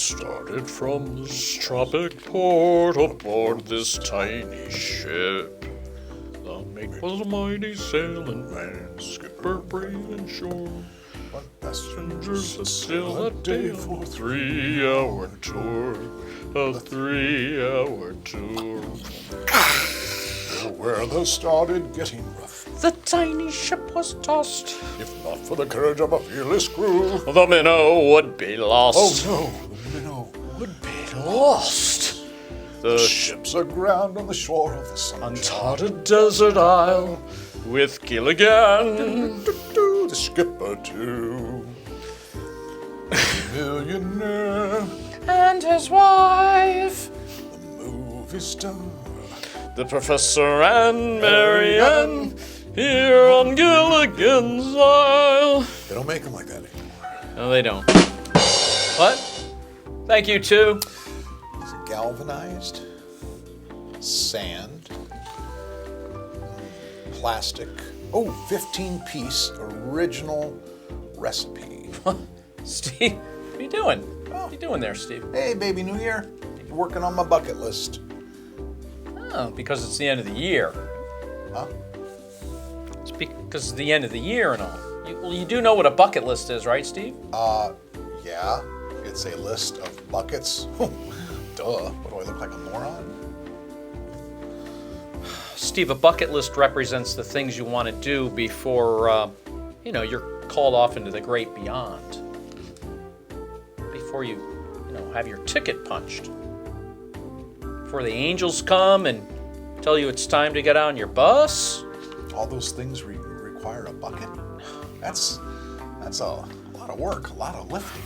started from this tropic port aboard this tiny ship. The mate was a mighty sailing man, skipper brave and sure. But passengers are still a day for a 3-hour tour. A 3-hour tour. The weather started getting rough. The tiny ship was tossed. If not for the courage of a fearless crew, The minnow would be lost. oh no, the minnow would be Lost. The ship's aground on the shore of the sunshine. Uncharted desert isle with Gilligan. The skipper too. Millionaire, And his wife. the movie star. The professor and Marianne here on Gilligan's Isle. They don't make them like that anymore. No, they don't. What? Thank you, too. Is it galvanized? Sand? Plastic? Oh, 15-piece original recipe. Steve, what are you doing? What are you doing there, Steve? Hey, baby New Year. Working on my bucket list. Oh, because it's the end of the year. Huh? It's because it's the end of the year and all. You do know what a bucket list is, right, Steve? Yeah. It's a list of buckets. Duh. What do I look like, a moron? Steve, a bucket list represents the things you want to do before, you're called off into the great beyond. Before you have your ticket punched. Before the angels come and tell you it's time to get on your bus. All those things require a bucket? That's a lot of work, a lot of lifting.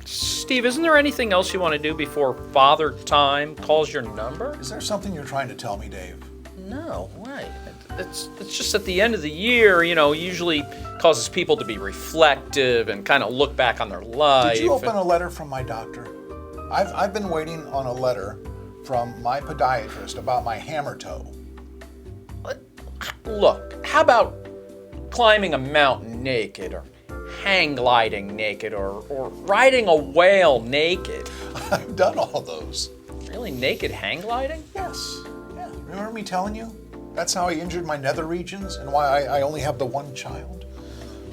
Steve, isn't there anything else you want to do before Father Time calls your number? Is there something you're trying to tell me, Dave? No, right. It's just at the end of the year, usually causes people to be reflective and kind of look back on their life. Did you open a letter from my doctor? I've been waiting on a letter from my podiatrist about my hammer toe. Look, how about climbing a mountain naked, or hang gliding naked, or riding a whale naked? I've done all those. Really, naked hang gliding? Yes. Yeah. Remember me telling you? That's how I injured my nether regions and why I only have the one child.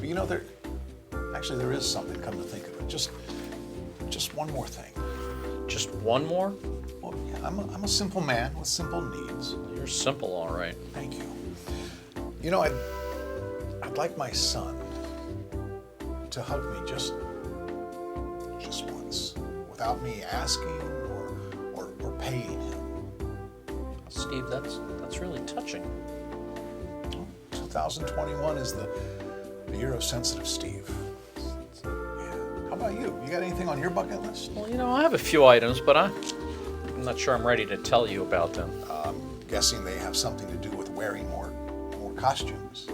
But there is something, come to think of it. Just one more thing. Just one more? Well, yeah, I'm a simple man with simple needs. You're simple, all right. Thank you. I'd like my son to hug me just once, without me asking or paying him. Steve, that's really touching. 2021 is the year of sensitive Steve. Yeah. How about you? You got anything on your bucket list? Well, I have a few items, but I'm not sure I'm ready to tell you about them. Guessing they have something to do with wearing more costumes.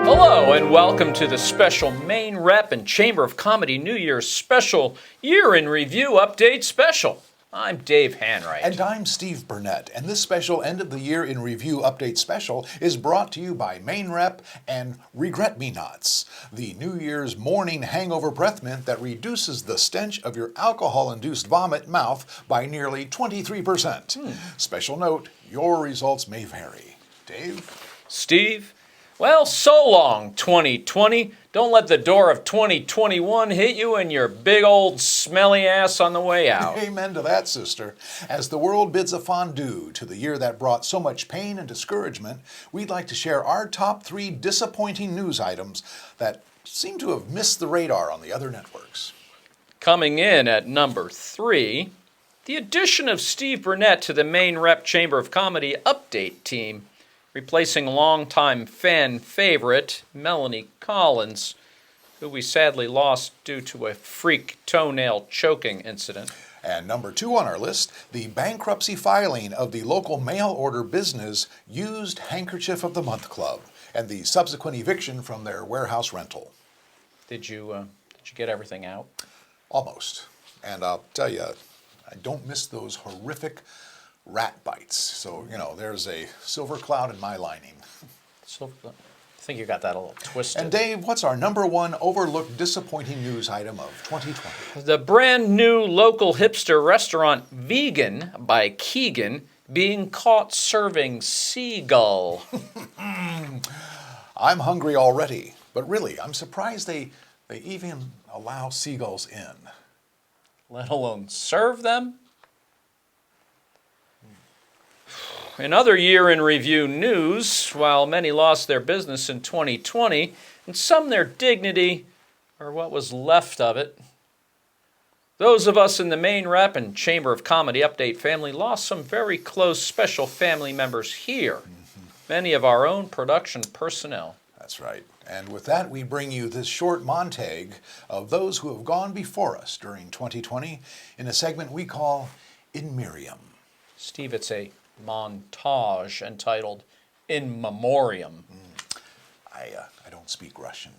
Hello and welcome to the special Maine Rep and Chamber of Comedy New Year's special Year in Review Update Special. I'm Dave Hanwright. And I'm Steve Burnett, and this special End of the Year in Review Update Special is brought to you by Maine Rep and Regret Me Nots, the New Year's morning hangover breath mint that reduces the stench of your alcohol-induced vomit mouth by nearly 23%. Special note, your results may vary. Dave? Steve? Well, so long, 2020. Don't let the door of 2021 hit you and your big old smelly ass on the way out. Amen to that, sister. As the world bids a fondue to the year that brought so much pain and discouragement, we'd like to share our top 3 disappointing news items that seem to have missed the radar on the other networks. Coming in at number 3, the addition of Steve Burnett to the Maine Rep Chamber of Comedy Update team, replacing longtime fan favorite Melanie Collins, who we sadly lost due to a freak toenail choking incident. And number 2 on our list, the bankruptcy filing of the local mail order business Used Handkerchief of the Month Club and the subsequent eviction from their warehouse rental. Did you get everything out? Almost. And I'll tell you, I don't miss those horrific rat bites. So, there's a silver cloud in my lining. So, I think you got that a little twisted. And Dave, what's our number one overlooked disappointing news item of 2020? The brand new local hipster restaurant Vegan by Keegan being caught serving seagull. I'm hungry already, but really, I'm surprised they even allow seagulls in. Let alone serve them? In other year in review news, while many lost their business in 2020, and some their dignity, or what was left of it, those of us in the Maine Rep and Chamber of Comedy Update family lost some very close special family members here. Many of our own production personnel. That's right. And with that, we bring you this short montage of those who have gone before us during 2020 in a segment we call In Miriam. Steve, it's a montage entitled In Memoriam. I don't speak Russian.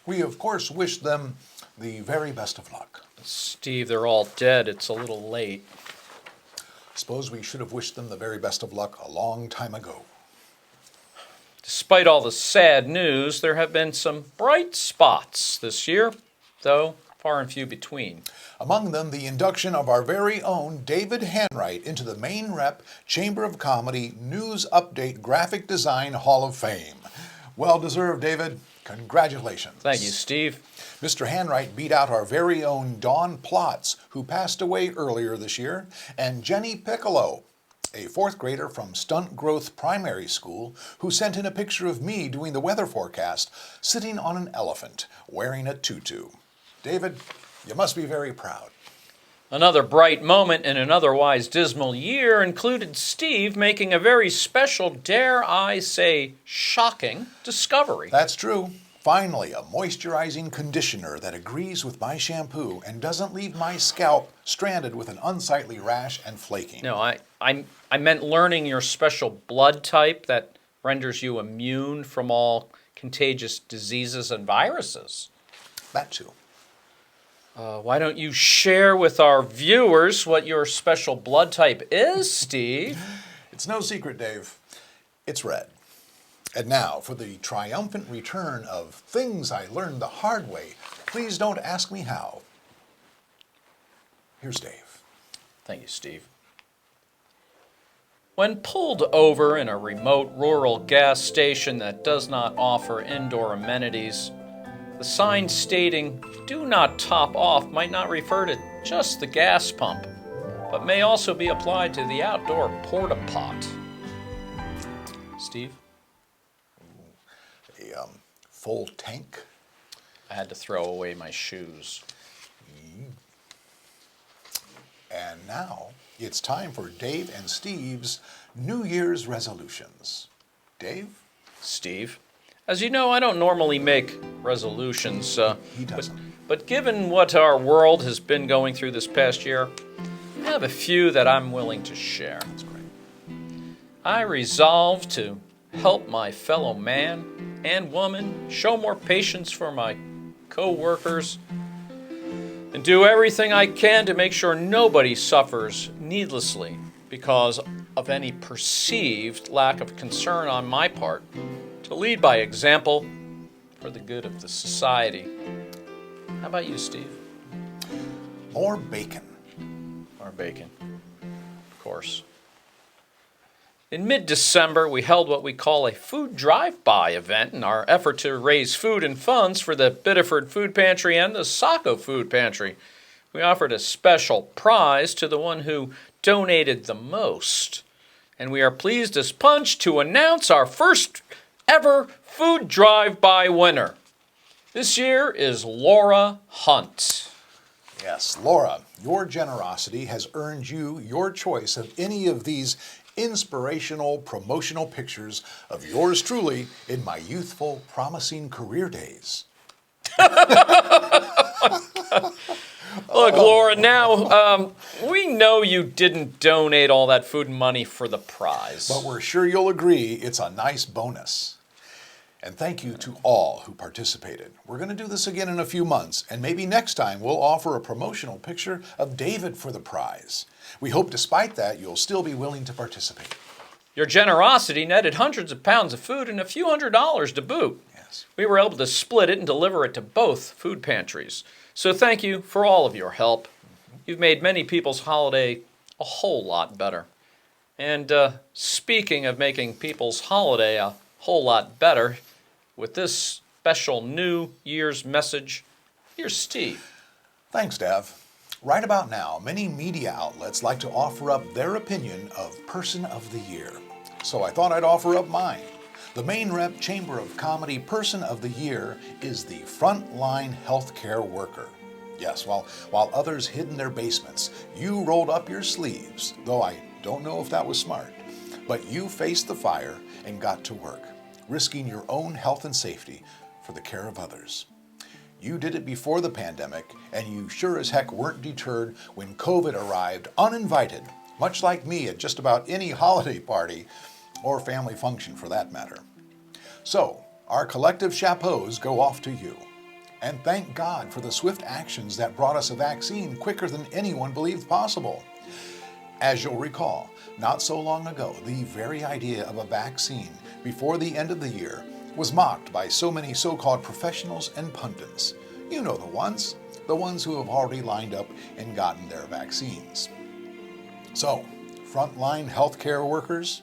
We, of course, wish them the very best of luck. Steve, they're all dead. It's a little late. Suppose we should have wished them the very best of luck a long time ago. Despite all the sad news, there have been some bright spots this year, though far and few between. Among them, the induction of our very own David Hanwright into the Maine Rep Chamber of Comedy News Update Graphic Design Hall of Fame. Well deserved, David. Congratulations. Thank you, Steve. Mr. Hanwright beat out our very own Dawn Plotz, who passed away earlier this year, and Jenny Piccolo, a fourth grader from Stunt Growth Primary School, who sent in a picture of me doing the weather forecast, sitting on an elephant, wearing a tutu. David, you must be very proud. Another bright moment in an otherwise dismal year included Steve making a very special, dare I say, shocking discovery. That's true. Finally, a moisturizing conditioner that agrees with my shampoo and doesn't leave my scalp stranded with an unsightly rash and flaking. No, I meant learning your special blood type that renders you immune from all contagious diseases and viruses. That too. Why don't you share with our viewers what your special blood type is, Steve? It's no secret, Dave. It's red. And now, for the triumphant return of things I learned the hard way, please don't ask me how. Here's Dave. Thank you, Steve. When pulled over in a remote rural gas station that does not offer indoor amenities, the sign stating, "Do not top off," might not refer to just the gas pump, but may also be applied to the outdoor porta pot. Steve? A full tank. I had to throw away my shoes. And now, it's time for Dave and Steve's New Year's resolutions. Dave? Steve? As you know, I don't normally make resolutions. He doesn't. But given what our world has been going through this past year, I have a few that I'm willing to share. That's great. I resolve to help my fellow man and woman, show more patience for my co-workers, and do everything I can to make sure nobody suffers needlessly because of any perceived lack of concern on my part. to lead by example for the good of the society. How about you, Steve? More bacon. Or bacon, of course. In mid-December, we held what we call a food drive-by event in our effort to raise food and funds for the Biddeford Food Pantry and the Saco Food Pantry. We offered a special prize to the one who donated the most. And we are pleased as punch to announce our first ever food drive-by winner. This year is Laura Hunt. Yes, Laura, your generosity has earned you your choice of any of these inspirational promotional pictures of yours truly in my youthful, promising career days. Look, Laura, now, we know you didn't donate all that food and money for the prize. But we're sure you'll agree it's a nice bonus. And thank you to all who participated. We're going to do this again in a few months, and maybe next time we'll offer a promotional picture of David for the prize. We hope despite that you'll still be willing to participate. Your generosity netted hundreds of pounds of food and a few $100s to boot. Yes. We were able to split it and deliver it to both food pantries. So thank you for all of your help. You've made many people's holiday a whole lot better. And speaking of making people's holiday a whole lot better, with this special New Year's message, here's Steve. Thanks, Dev. Right about now, many media outlets like to offer up their opinion of Person of the Year. So I thought I'd offer up mine. The Maine Rep Chamber of Comedy Person of the Year is the frontline healthcare worker. Yes, while others hid in their basements, you rolled up your sleeves, though I don't know if that was smart. But you faced the fire and got to work, risking your own health and safety for the care of others. You did it before the pandemic, and you sure as heck weren't deterred when COVID arrived uninvited, much like me at just about any holiday party or family function for that matter. So, our collective chapeaus go off to you. And thank God for the swift actions that brought us a vaccine quicker than anyone believed possible. As you'll recall, not so long ago, the very idea of a vaccine before the end of the year was mocked by so many so-called professionals and pundits. You know the ones who have already lined up and gotten their vaccines. So, frontline healthcare workers,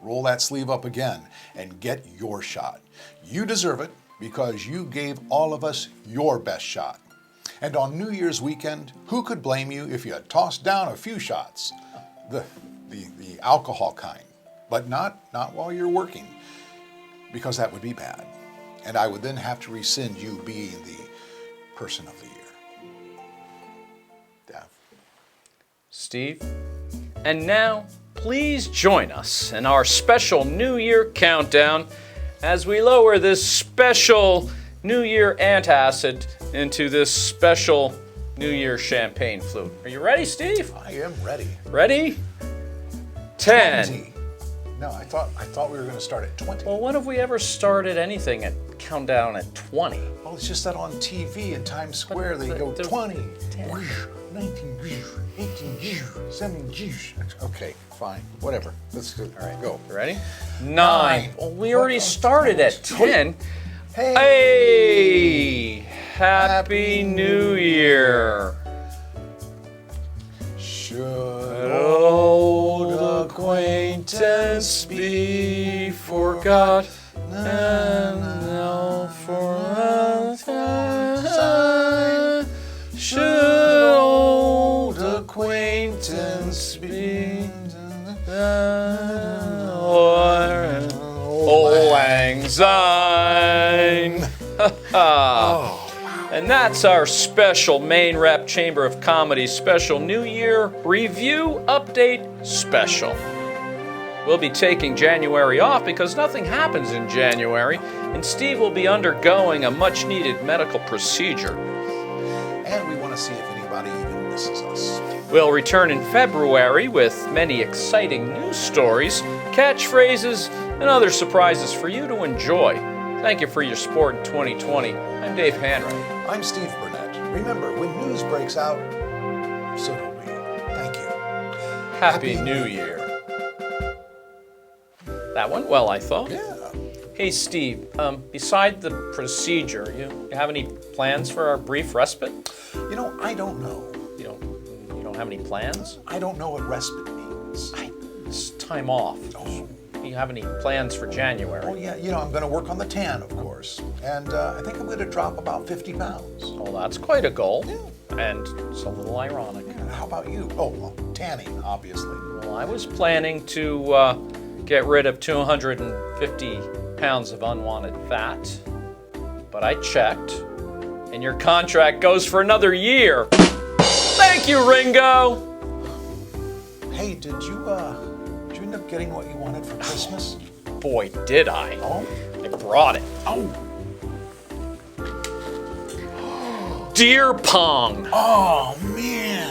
roll that sleeve up again and get your shot. You deserve it because you gave all of us your best shot. And on New Year's weekend, who could blame you if you had tossed down a few shots? The alcohol kind, but not while you're working, because that would be bad. And I would then have to rescind you being the Person of the Year. Dev. Steve. And now, please join us in our special New Year countdown as we lower this special New Year antacid into this special New Year champagne flute. Are you ready, Steve? I am ready. Ready? 10. 20. No, I thought we were going to start at 20. Well, when have we ever started anything at countdown at 20? Well, it's just that on TV in Times Square they go 20, 19, 18, 17. Okay, fine, whatever. Let's do it. All right, go. Ready? 9. Well, we already started at 10. Hey! Hey! Happy New Year! Should Old acquaintance be forgot, and now for a time should old acquaintance be Old Lang Syne. And that's our special Maine Rep Chamber of Comedy special New Year Review Update Special. We'll be taking January off because nothing happens in January, and Steve will be undergoing a much-needed medical procedure. And we want to see if anybody even misses us. We'll return in February with many exciting news stories, catchphrases, and other surprises for you to enjoy. Thank you for your support in 2020. I'm Dave Hanrahan. I'm Steve Burnett. Remember, when news breaks out, so do we. Thank you. Happy New Year. That went well, I thought. Yeah. Hey, Steve, beside the procedure, you have any plans for our brief respite? You know, I don't know. You don't have any plans? I don't know what respite means. It's time off. Do you have any plans for Oh, January? yeah, I'm going to work on the tan, of course. And I think I'm going to drop about 50 pounds. Well, that's quite a goal. Yeah. And it's a little ironic. How about you? Oh, well, tanning, obviously. Well, I was planning to get rid of 250 pounds of unwanted fat, but I checked, and your contract goes for another year. Thank you, Ringo! Hey, did you end up getting what you wanted for Christmas? Boy, did I. Oh? I brought it. Oh! Deer pong. Oh, man!